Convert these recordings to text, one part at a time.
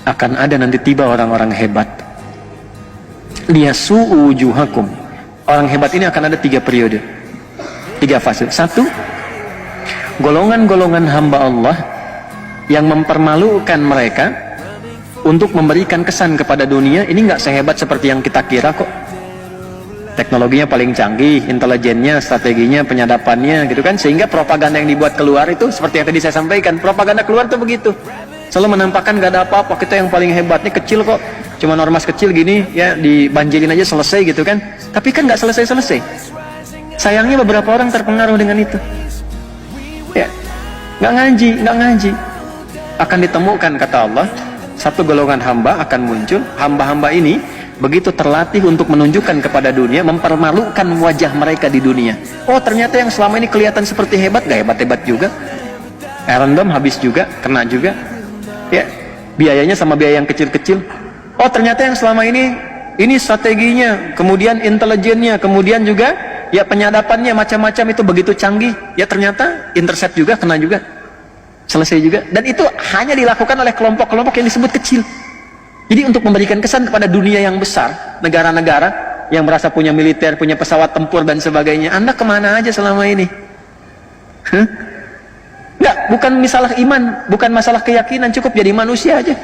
akan ada nanti tiba orang-orang hebat. Liyasu'u wujuhakum. Orang hebat ini akan ada 3 periode, 3 fase. 1, golongan-golongan hamba Allah yang mempermalukan mereka untuk memberikan kesan kepada dunia, ini nggak sehebat seperti yang kita kira kok. Teknologinya paling canggih, intelijennya, strateginya, penyadapannya gitu kan, sehingga propaganda yang dibuat keluar itu seperti yang tadi saya sampaikan, propaganda keluar tuh begitu, selalu menampakkan nggak ada apa-apa, kita yang paling hebatnya kecil kok, cuma ormas kecil gini ya, dibanjirin aja selesai gitu kan. Tapi kan nggak selesai-selesai. Sayangnya beberapa orang terpengaruh dengan itu ya, nggak ngaji. Akan ditemukan, kata Allah, satu golongan hamba akan muncul. Hamba-hamba ini begitu terlatih untuk menunjukkan kepada dunia, mempermalukan wajah mereka di dunia. Oh, ternyata yang selama ini kelihatan seperti hebat, gak hebat-hebat juga. Random habis juga, kena juga. Ya, biayanya sama biaya yang kecil-kecil. Oh, ternyata yang selama ini strateginya, kemudian intelijennya, kemudian juga ya penyadapannya macam-macam itu begitu canggih. Ya ternyata intercept juga, kena juga. Selesai juga. Dan itu hanya dilakukan oleh kelompok-kelompok yang disebut kecil. Jadi untuk memberikan kesan kepada dunia yang besar, negara-negara yang merasa punya militer, punya pesawat tempur dan sebagainya, Anda kemana aja selama ini? Enggak, bukan masalah iman, bukan masalah keyakinan, cukup jadi manusia aja.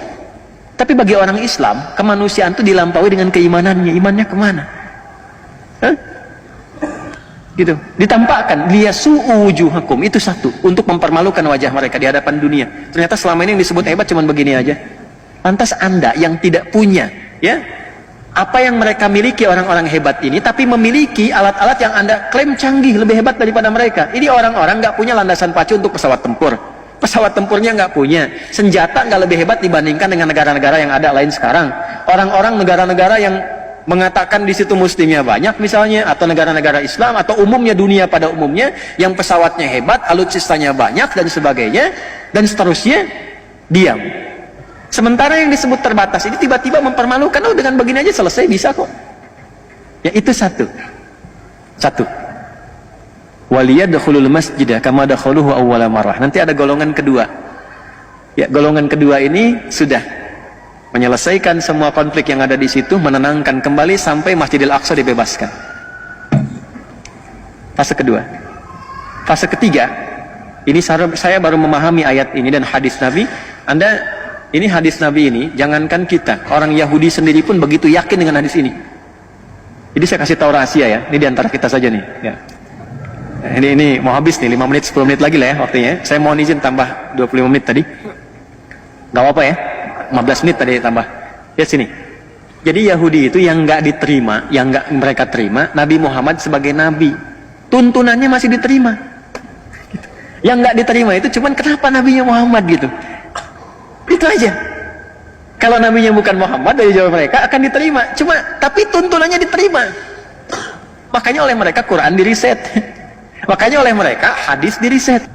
Tapi bagi orang Islam, kemanusiaan itu dilampaui dengan keimanannya. Imannya kemana? Gitu, ditampakkan liyasu'u wujuhakum, itu satu, untuk mempermalukan wajah mereka di hadapan dunia. Ternyata selama ini yang disebut hebat cuman begini aja. Lantas Anda yang tidak punya ya apa yang mereka miliki orang-orang hebat ini, tapi memiliki alat-alat yang Anda klaim canggih, lebih hebat daripada mereka. Ini orang-orang nggak punya landasan pacu untuk pesawat tempur, pesawat tempurnya nggak punya, senjata nggak lebih hebat dibandingkan dengan negara-negara yang ada lain sekarang. Orang-orang negara-negara yang mengatakan di situ muslimnya banyak misalnya, atau negara-negara Islam, atau umumnya dunia pada umumnya yang pesawatnya hebat, alutsistanya banyak dan sebagainya dan seterusnya, diam. Sementara yang disebut terbatas ini tiba-tiba mempermalukan, oh dengan begini aja selesai, bisa kok. Ya itu satu. Waliyadkhulul masjidah kama dakhaluhu awwala marrah. Nanti ada golongan kedua. Ya, golongan kedua ini sudah menyelesaikan semua konflik yang ada di situ, menenangkan kembali sampai Masjidil Aqsa dibebaskan. Fase kedua. Fase ketiga, ini saya baru memahami ayat ini dan hadis Nabi. Ini hadis Nabi ini, jangankan kita, orang Yahudi sendiri pun begitu yakin dengan hadis ini. Jadi saya kasih tahu rahasia ya, ini diantara kita saja nih. Ya. Ini mau habis nih, 5 menit, 10 menit lagi lah ya waktunya. Saya mohon izin tambah 25 menit tadi. Gak apa-apa ya, 15 menit tadi tambah. Ya sini. Jadi Yahudi itu yang nggak diterima, yang nggak mereka terima, Nabi Muhammad sebagai Nabi. Tuntunannya masih diterima. Yang nggak diterima itu cuman kenapa Nabinya Muhammad gitu. Itu aja. Kalau nabinya bukan Muhammad, dari jawab mereka akan diterima. Tapi tuntunannya diterima. Makanya oleh mereka Quran diriset. Makanya oleh mereka hadis diriset.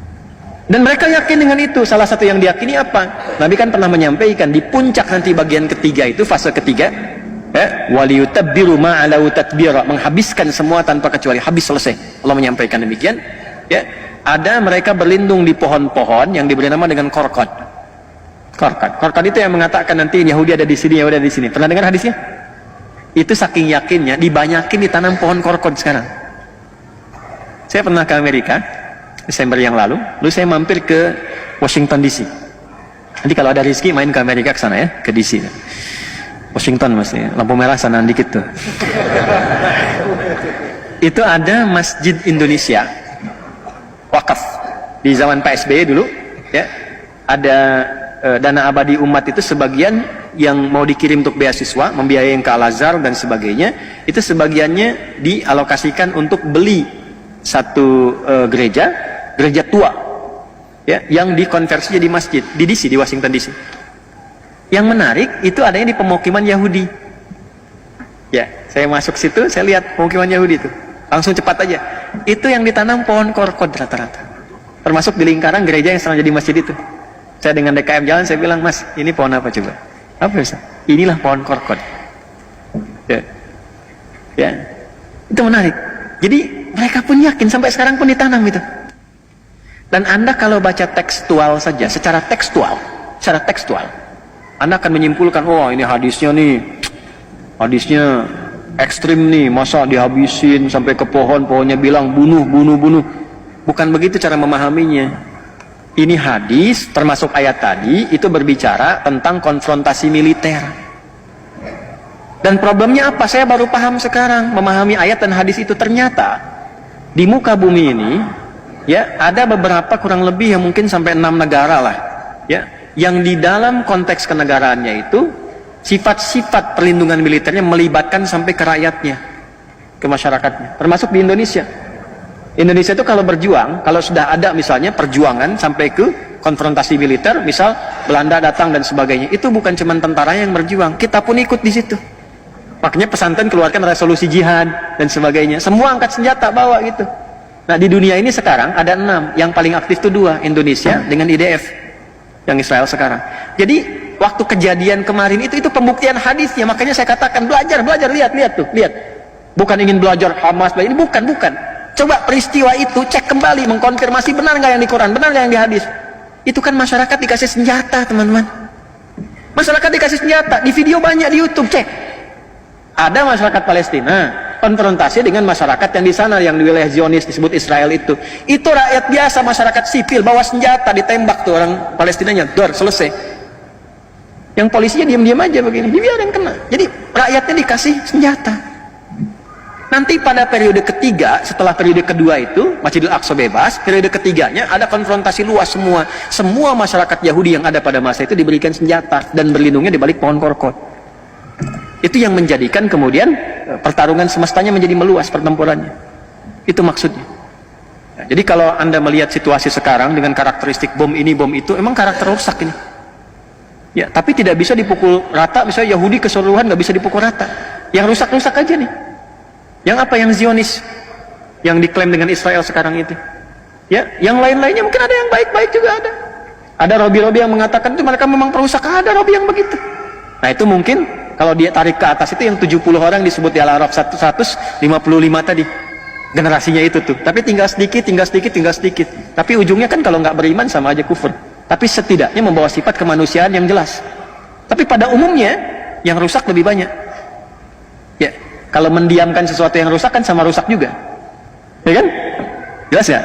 Dan mereka yakin dengan itu. Salah satu yang diyakini apa? Nabi kan pernah menyampaikan di puncak nanti bagian ketiga itu, fase ketiga, waliyutabbiru ma'alau tadbira, menghabiskan semua tanpa kecuali, habis, selesai. Allah menyampaikan demikian. Ya, ada mereka berlindung di pohon-pohon yang diberi nama dengan korkot. Korkot itu yang mengatakan nanti Yahudi ada di sini, Yahudi ada di sini. Pernah dengar hadisnya? Itu saking yakinnya, dibanyakin ditanam pohon korkot sekarang. Saya pernah ke Amerika Desember yang lalu saya mampir ke Washington DC. Nanti kalau ada rezeki main ke Amerika, ke sana ya, ke DC. Washington maksudnya, lampu merah sana dikit tuh. Itu ada Masjid Indonesia wakaf di zaman PSBY dulu ya. Ada dana abadi umat itu sebagian yang mau dikirim untuk beasiswa, membiayai ke Al-Azhar dan sebagainya, itu sebagiannya dialokasikan untuk beli satu gereja tua ya, yang dikonversi jadi masjid di DC, di Washington DC. Yang menarik itu adanya di pemukiman Yahudi ya. Saya masuk situ, saya lihat pemukiman Yahudi itu langsung cepat aja, itu yang ditanam pohon korkot rata-rata, termasuk di lingkaran gereja yang sekarang jadi masjid itu. Saya dengan DKM jalan, saya bilang, Mas, ini pohon apa coba? Apa bisa? Inilah pohon korkot. Ya, itu menarik. Jadi mereka pun yakin, sampai sekarang pun ditanam itu. Dan Anda kalau baca tekstual saja, secara tekstual, Anda akan menyimpulkan, oh ini hadisnya ekstrim nih, masa dihabisin sampai ke pohon, pohonnya bilang bunuh. Bukan begitu cara memahaminya. Ini hadis, termasuk ayat tadi, itu berbicara tentang konfrontasi militer. Dan problemnya apa? Saya baru paham sekarang, memahami ayat dan hadis itu. Ternyata di muka bumi ini, ya, ada beberapa kurang lebih yang mungkin sampai 6 negara lah, ya, yang di dalam konteks kenegaraannya itu sifat-sifat perlindungan militernya melibatkan sampai ke rakyatnya, ke masyarakatnya, termasuk di Indonesia. Indonesia itu kalau berjuang, kalau sudah ada misalnya perjuangan sampai ke konfrontasi militer, misal Belanda datang dan sebagainya, itu bukan cuma tentara yang berjuang, kita pun ikut di situ. Makanya pesantren keluarkan resolusi jihad dan sebagainya, semua angkat senjata bawa gitu. Nah, di dunia ini sekarang ada 6, yang paling aktif itu 2, Indonesia dengan IDF, yang Israel sekarang. Jadi waktu kejadian kemarin itu pembuktian hadisnya. Makanya saya katakan belajar, lihat. Bukan ingin belajar Hamas, ini bukan. Coba peristiwa itu cek kembali, mengkonfirmasi benar nggak yang di Quran, benar nggak yang di hadis. Itu kan masyarakat dikasih senjata, teman-teman. Masyarakat dikasih senjata, di video banyak di YouTube, cek. Ada masyarakat Palestina konfrontasi dengan masyarakat yang di sana, yang di wilayah Zionis disebut Israel itu. Itu rakyat biasa, masyarakat sipil bawa senjata, ditembak tuh orang Palestinanya, selesai. Yang polisinya diam-diam aja begini, dibiarin kena. Jadi rakyatnya dikasih senjata. Nanti pada periode ketiga, setelah periode kedua itu Masjidil Aqsa bebas, periode ketiganya ada konfrontasi luas semua. Semua masyarakat Yahudi yang ada pada masa itu diberikan senjata dan berlindungnya di balik pohon korkot. Itu yang menjadikan kemudian pertarungan semestanya menjadi meluas pertempurannya. Itu maksudnya. Ya, jadi kalau Anda melihat situasi sekarang dengan karakteristik bom ini, bom itu, emang karakter rusak ini. Ya, tapi tidak bisa dipukul rata, misalnya Yahudi keseluruhan nggak bisa dipukul rata. Yang rusak-rusak aja nih. Yang apa? Yang Zionis, yang diklaim dengan Israel sekarang itu. Ya, yang lain-lainnya mungkin ada yang baik-baik juga ada. Ada Robi-Robi yang mengatakan itu mereka memang perusak, ada Robi yang begitu. Nah itu mungkin kalau dia tarik ke atas itu yang 70 orang disebut di Al-Araf 155 tadi. Generasinya itu tuh. Tapi tinggal sedikit. Tapi ujungnya kan kalau nggak beriman sama aja kufur. Tapi setidaknya membawa sifat kemanusiaan yang jelas. Tapi pada umumnya yang rusak lebih banyak. Ya. Kalau mendiamkan sesuatu yang rusak kan sama rusak juga. Ya kan? Jelas ya?